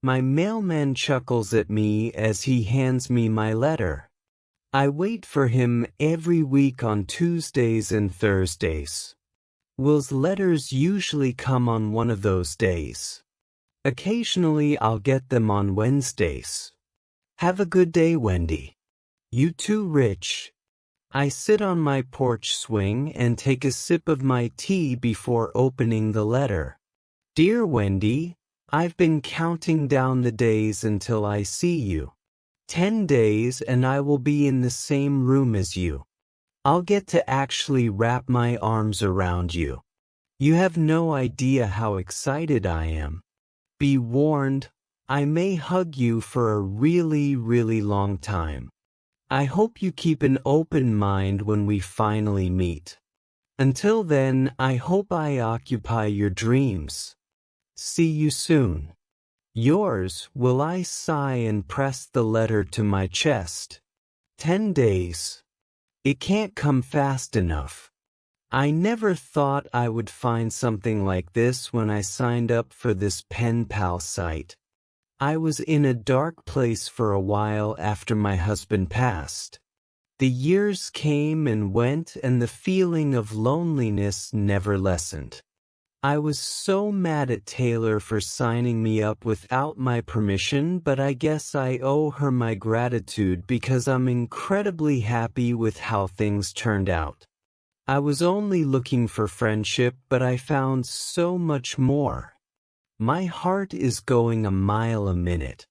My mailman chuckles at me as he hands me my letter. I wait for him every week on Tuesdays and Thursdays. Will's letters usually come on one of those days. Occasionally I'll get them on Wednesdays. Have a good day, Wendy. You too, Rich. I sit on my porch swing and take a sip of my tea before opening the letter. Dear Wendy, I've been counting down the days until I see you. 10 days and I will be in the same room as you. I'll get to actually wrap my arms around you. You have no idea how excited I am. Be warned, I may hug you for a really, really long time. I hope you keep an open mind when we finally meet. Until then, I hope I occupy your dreams. See you soon. Yours, Will. I sigh and press the letter to my chest. 10 days. It can't come fast enough. I never thought I would find something like this when I signed up for this pen pal site. I was in a dark place for a while after my husband passed. The years came and went and the feeling of loneliness never lessened. I was so mad at Taylor for signing me up without my permission, but I guess I owe her my gratitude because I'm incredibly happy with how things turned out. I was only looking for friendship, but I found so much more. My heart is going a mile a minute.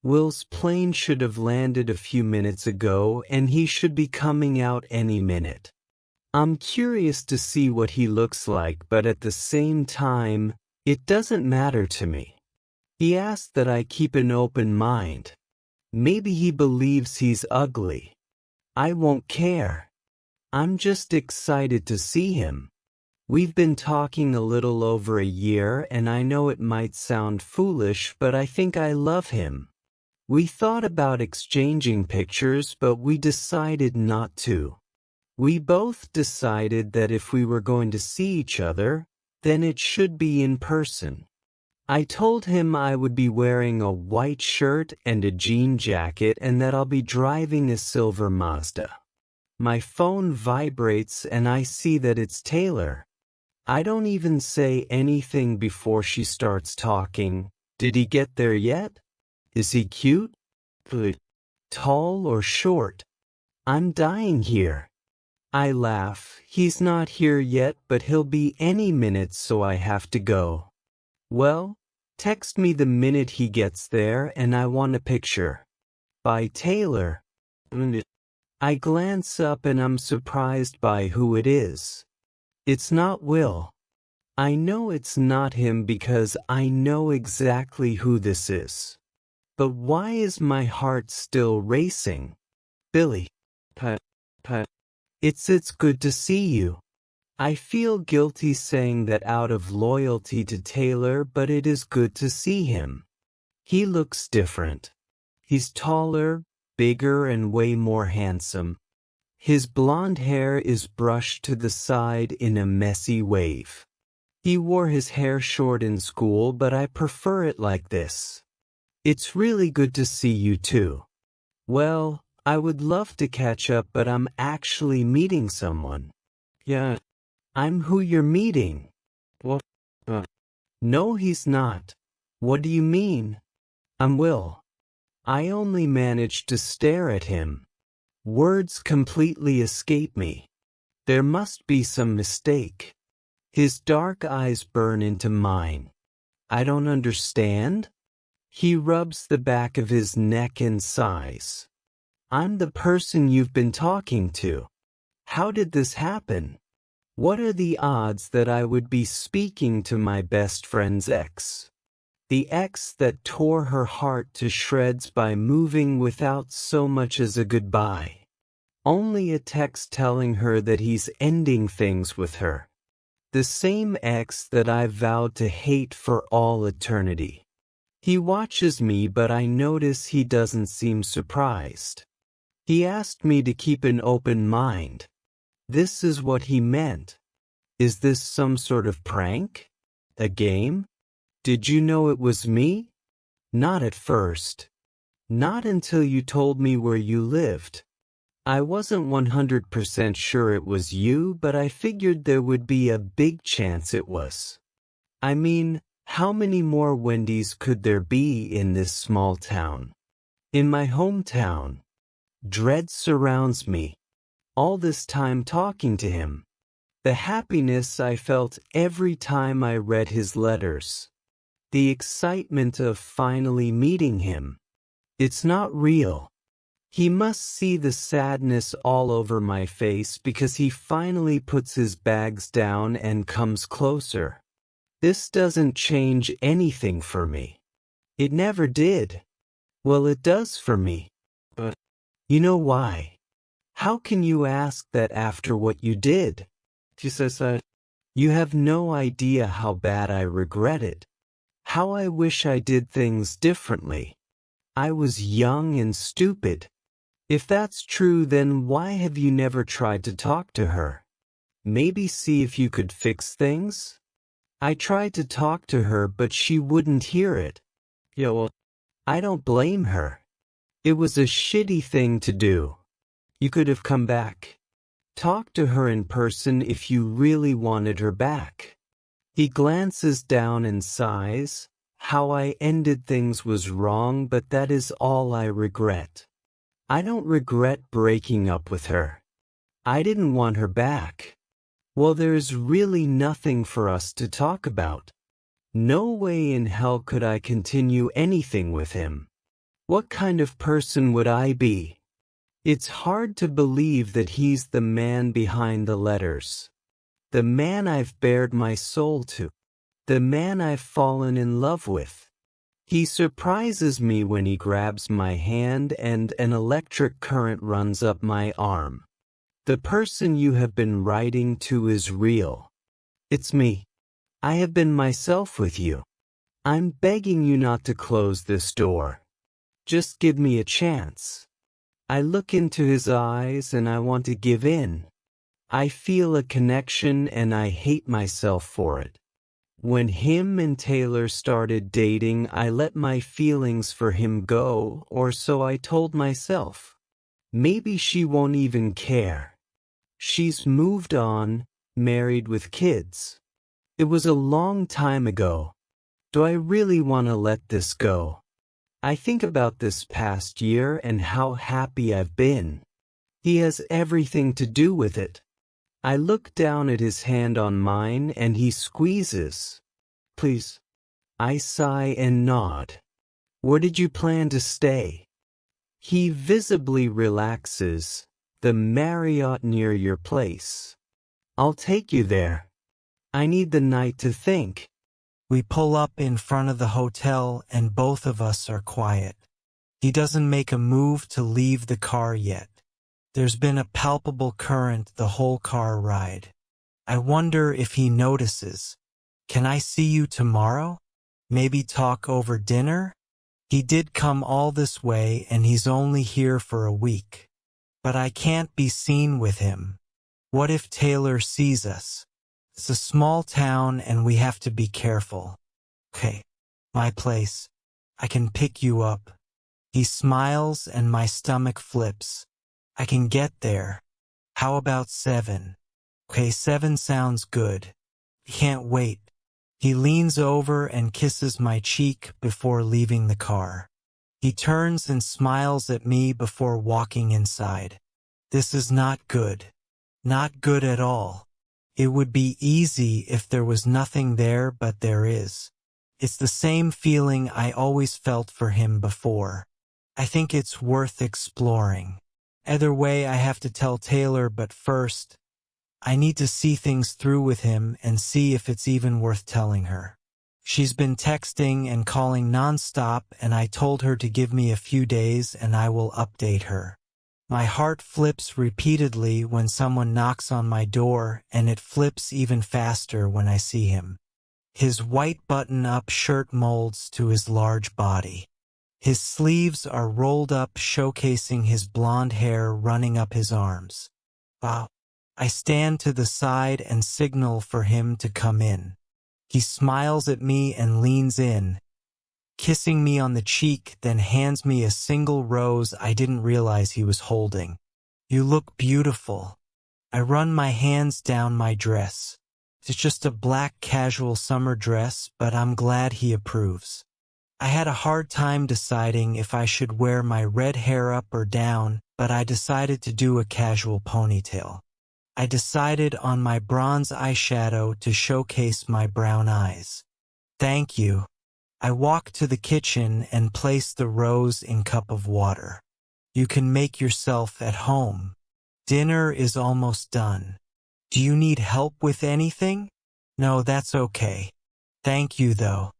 Will's plane should have landed a few minutes ago, and he should be coming out any minute. I'm curious to see what he looks like, but at the same time, it doesn't matter to me. He asked that I keep an open mind. Maybe he believes he's ugly. I won't care. I'm just excited to see him. We've been talking a little over a year, and I know it might sound foolish, but I think I love him. We thought about exchanging pictures, but we decided not to. We both decided that if we were going to see each other, then it should be in person. I told him I would be wearing a white shirt and a jean jacket and that I'll be driving a silver Mazda. My phone vibrates and I see that it's Taylor. I don't even say anything before she starts talking. Did he get there yet? Is he cute? Good. Tall or short? I'm dying here. I laugh. He's not here yet, but he'll be any minute, so I have to go. Well, text me the minute he gets there and I want a picture. By Taylor. I glance up and I'm surprised by who it is. It's not Will. I know it's not him because I know exactly who this is. But why is my heart still racing? Billy. It's good to see you. I feel guilty saying that out of loyalty to Taylor, but it is good to see him. He looks different. He's taller, bigger, and way more handsome. His blonde hair is brushed to the side in a messy wave. He wore his hair short in school, but I prefer it like this. It's really good to see you too. Well, I would love to catch up, but I'm actually meeting someone. Yeah. I'm who you're meeting. What? No, he's not. What do you mean? I'm Will. I only managed to stare at him. Words completely escape me. There must be some mistake. His dark eyes burn into mine. I don't understand. He rubs the back of his neck and sighs. I'm the person you've been talking to. How did this happen? What are the odds that I would be speaking to my best friend's ex? The ex that tore her heart to shreds by moving without so much as a goodbye. Only a text telling her that he's ending things with her. The same ex that I vowed to hate for all eternity. He watches me, but I notice he doesn't seem surprised. He asked me to keep an open mind. This is what he meant. Is this some sort of prank? A game? Did you know it was me? Not at first. Not until you told me where you lived. I wasn't 100% sure it was you, but I figured there would be a big chance it was. I mean, how many more Wendy's could there be in this small town? In my hometown. Dread surrounds me. All this time talking to him. The happiness I felt every time I read his letters. The excitement of finally meeting him. It's not real. He must see the sadness all over my face because he finally puts his bags down and comes closer. This doesn't change anything for me. It never did. Well, it does for me. But you know why? How can you ask that after what you did? She says, you have no idea how bad I regret it. How I wish I did things differently. I was young and stupid. If that's true, then why have you never tried to talk to her? Maybe see if you could fix things? I tried to talk to her, but she wouldn't hear it. Yeah, well, I don't blame her. It was a shitty thing to do. You could have come back. Talk to her in person if you really wanted her back. He glances down and sighs. How I ended things was wrong, but that is all I regret. I don't regret breaking up with her. I didn't want her back. Well, there's really nothing for us to talk about. No way in hell could I continue anything with him. What kind of person would I be? It's hard to believe that he's the man behind the letters. The man I've bared my soul to. The man I've fallen in love with. He surprises me when he grabs my hand and an electric current runs up my arm. The person you have been writing to is real. It's me. I have been myself with you. I'm begging you not to close this door. Just give me a chance. I look into his eyes and I want to give in. I feel a connection and I hate myself for it. When him and Taylor started dating, I let my feelings for him go, or so I told myself. Maybe she won't even care. She's moved on, married with kids. It was a long time ago. Do I really want to let this go? I think about this past year and how happy I've been. He has everything to do with it. I look down at his hand on mine and he squeezes. Please. I sigh and nod. Where did you plan to stay? He visibly relaxes. The Marriott near your place. I'll take you there. I need the night to think. We pull up in front of the hotel and both of us are quiet. He doesn't make a move to leave the car yet. There's been a palpable current the whole car ride. I wonder if he notices. Can I see you tomorrow? Maybe talk over dinner? He did come all this way and he's only here for a week. But I can't be seen with him. What if Taylor sees us? It's a small town and we have to be careful. Okay, my place. I can pick you up. He smiles and my stomach flips. I can get there. How about 7? Okay, 7 sounds good. Can't wait. He leans over and kisses my cheek before leaving the car. He turns and smiles at me before walking inside. This is not good. Not good at all. It would be easy if there was nothing there, but there is. It's the same feeling I always felt for him before. I think it's worth exploring. Either way, I have to tell Taylor, but first, I need to see things through with him and see if it's even worth telling her. She's been texting and calling nonstop, and I told her to give me a few days and I will update her. My heart flips repeatedly when someone knocks on my door, and it flips even faster when I see him. His white button-up shirt molds to his large body. His sleeves are rolled up, showcasing his blonde hair running up his arms. Wow. I stand to the side and signal for him to come in. He smiles at me and leans in. kissing me on the cheek, then hands me a single rose I didn't realize he was holding. You look beautiful. I run my hands down my dress. It's just a black casual summer dress, but I'm glad he approves. I had a hard time deciding if I should wear my red hair up or down, but I decided to do a casual ponytail. I decided on my bronze eyeshadow to showcase my brown eyes. Thank you. I walked to the kitchen and placed the rose in cup of water. You can make yourself at home. Dinner is almost done. Do you need help with anything? No, that's okay. Thank you, though.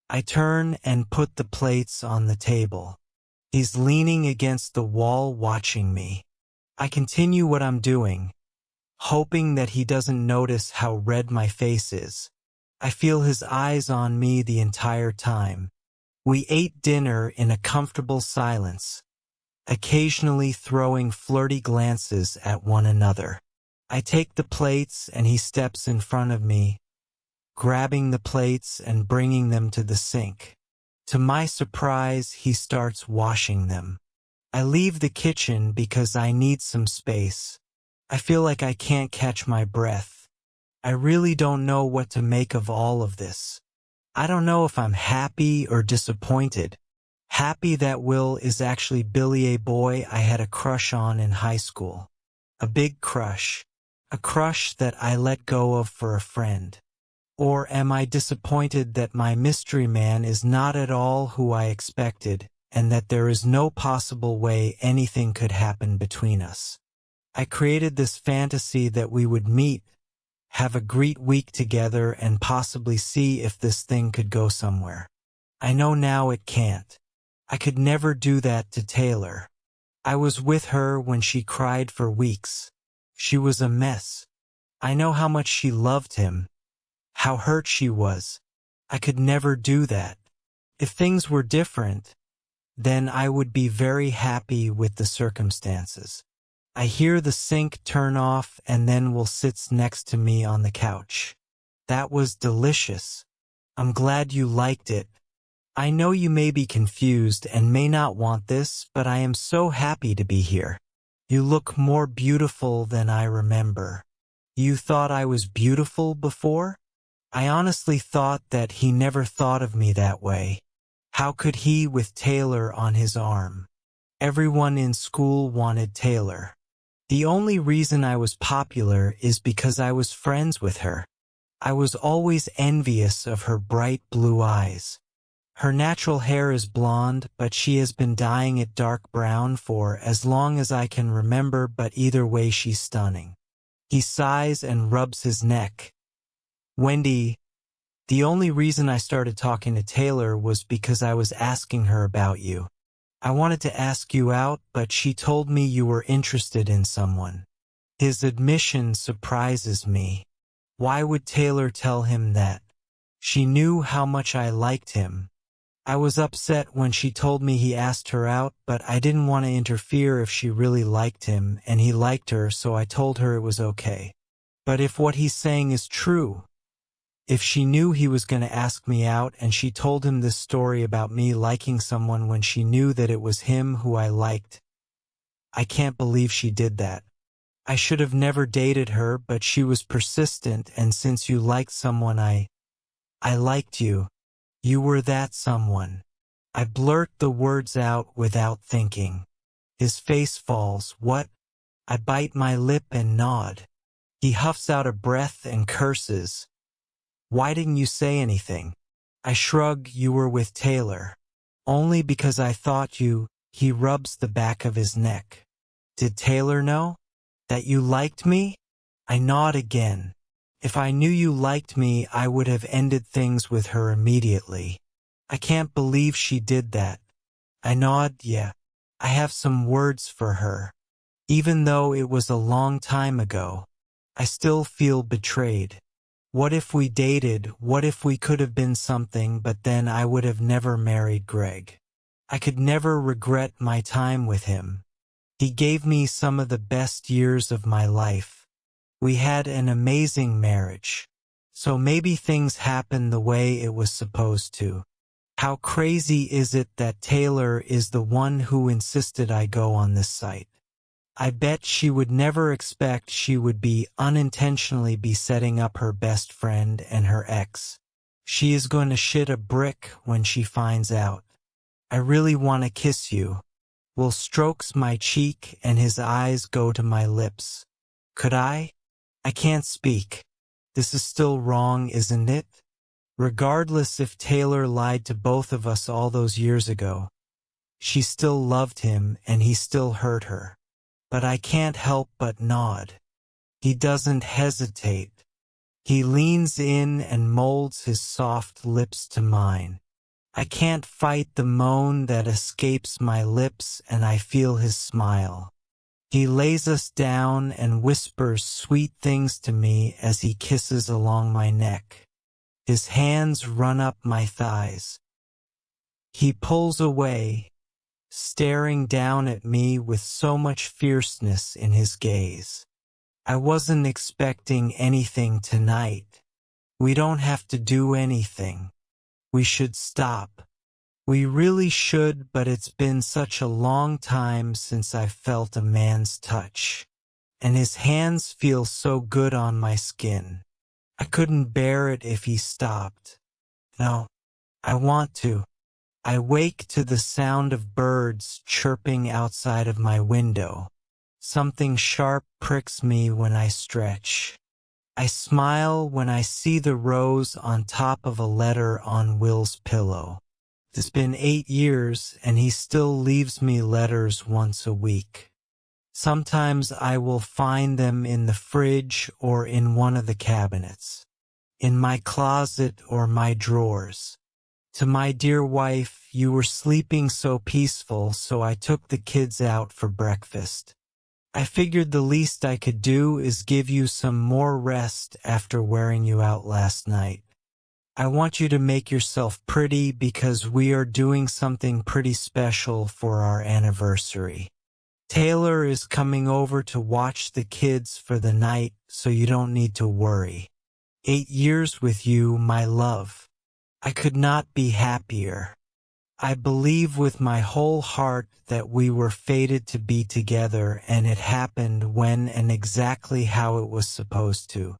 I turn and put the plates on the table. He's leaning against the wall watching me. I continue what I'm doing, hoping that he doesn't notice how red my face is. I feel his eyes on me the entire time. We ate dinner in a comfortable silence, occasionally throwing flirty glances at one another. I take the plates and he steps in front of me, grabbing the plates and bringing them to the sink. To my surprise, he starts washing them. I leave the kitchen because I need some space. I feel like I can't catch my breath. I really don't know what to make of all of this. I don't know if I'm happy or disappointed. Happy that Will is actually Billy, a boy I had a crush on in high school. A big crush. A crush that I let go of for a friend. Or am I disappointed that my mystery man is not at all who I expected, and that there is no possible way anything could happen between us? I created this fantasy that we would meet, have a great week together, and possibly see if this thing could go somewhere. I know now it can't. I could never do that to Taylor. I was with her when she cried for weeks. She was a mess. I know how much she loved him, how hurt she was. I could never do that. If things were different, then I would be very happy with the circumstances. I hear the sink turn off and then Will sits next to me on the couch. That was delicious. I'm glad you liked it. I know you may be confused and may not want this, but I am so happy to be here. You look more beautiful than I remember. You thought I was beautiful before? I honestly thought that he never thought of me that way. How could he with Taylor on his arm? Everyone in school wanted Taylor. The only reason I was popular is because I was friends with her. I was always envious of her bright blue eyes. Her natural hair is blonde, but she has been dyeing it dark brown for as long as I can remember, but either way she's stunning. He sighs and rubs his neck. Wendy, the only reason I started talking to Taylor was because I was asking her about you. I wanted to ask you out, but she told me you were interested in someone. His admission surprises me. Why would Taylor tell him that? She knew how much I liked him. I was upset when she told me he asked her out, but I didn't want to interfere if she really liked him, and he liked her, so I told her it was okay. But if what he's saying is true, if she knew he was going to ask me out and she told him this story about me liking someone when she knew that it was him who I liked, I can't believe she did that. I should have never dated her, but she was persistent, and since you liked someone, I liked you. You were that someone. I blurt the words out without thinking. His face falls. What? I bite my lip and nod. He huffs out a breath and curses. Why didn't you say anything? I shrug. You were with Taylor. Only because I thought you. He rubs the back of his neck. Did Taylor know? That you liked me? I nod again. If I knew you liked me, I would have ended things with her immediately. I can't believe she did that. I nod. Yeah. I have some words for her. Even though it was a long time ago, I still feel betrayed. What if we dated? What if we could have been something, but then I would have never married Greg? I could never regret my time with him. He gave me some of the best years of my life. We had an amazing marriage. So maybe things happened the way it was supposed to. How crazy is it that Taylor is the one who insisted I go on this site? I bet she would never expect she would be unintentionally be setting up her best friend and her ex. She is going to shit a brick when she finds out. I really want to kiss you. Will strokes my cheek and his eyes go to my lips. Could I? I can't speak. This is still wrong, isn't it? Regardless if Taylor lied to both of us all those years ago, she still loved him and he still hurt her. But I can't help but nod. He doesn't hesitate. He leans in and molds his soft lips to mine. I can't fight the moan that escapes my lips, and I feel his smile. He lays us down and whispers sweet things to me as he kisses along my neck. His hands run up my thighs. He pulls away, staring down at me with so much fierceness in his gaze. I wasn't expecting anything tonight. We don't have to do anything. We should stop. We really should, but it's been such a long time since I felt a man's touch. And his hands feel so good on my skin. I couldn't bear it if he stopped. No, I want to. I wake to the sound of birds chirping outside of my window. Something sharp pricks me when I stretch. I smile when I see the rose on top of a letter on Will's pillow. It's been 8 years and he still leaves me letters once a week. Sometimes I will find them in the fridge or in one of the cabinets, in my closet or my drawers. To my dear wife, you were sleeping so peaceful, so I took the kids out for breakfast. I figured the least I could do is give you some more rest after wearing you out last night. I want you to make yourself pretty because we are doing something pretty special for our anniversary. Taylor is coming over to watch the kids for the night, so you don't need to worry. 8 years with you, my love. I could not be happier. I believe with my whole heart that we were fated to be together, and it happened when and exactly how it was supposed to.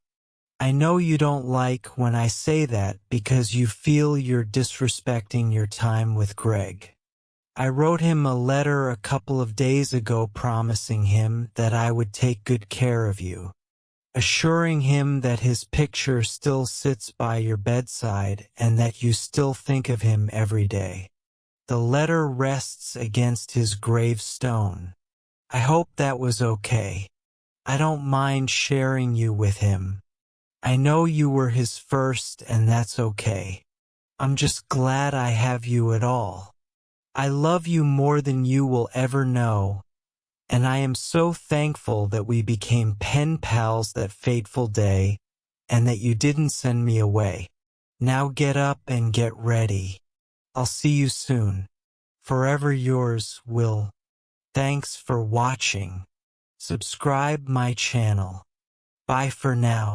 I know you don't like when I say that because you feel you're disrespecting your time with Greg. I wrote him a letter a couple of days ago promising him that I would take good care of you, assuring him that his picture still sits by your bedside and that you still think of him every day. The letter rests against his gravestone. I hope that was okay. I don't mind sharing you with him. I know you were his first, and that's okay. I'm just glad I have you at all. I love you more than you will ever know, and I am so thankful that we became pen pals that fateful day, and that you didn't send me away. Now get up and get ready. I'll see you soon. Forever yours, Will. Thanks for watching. Subscribe my channel. Bye for now.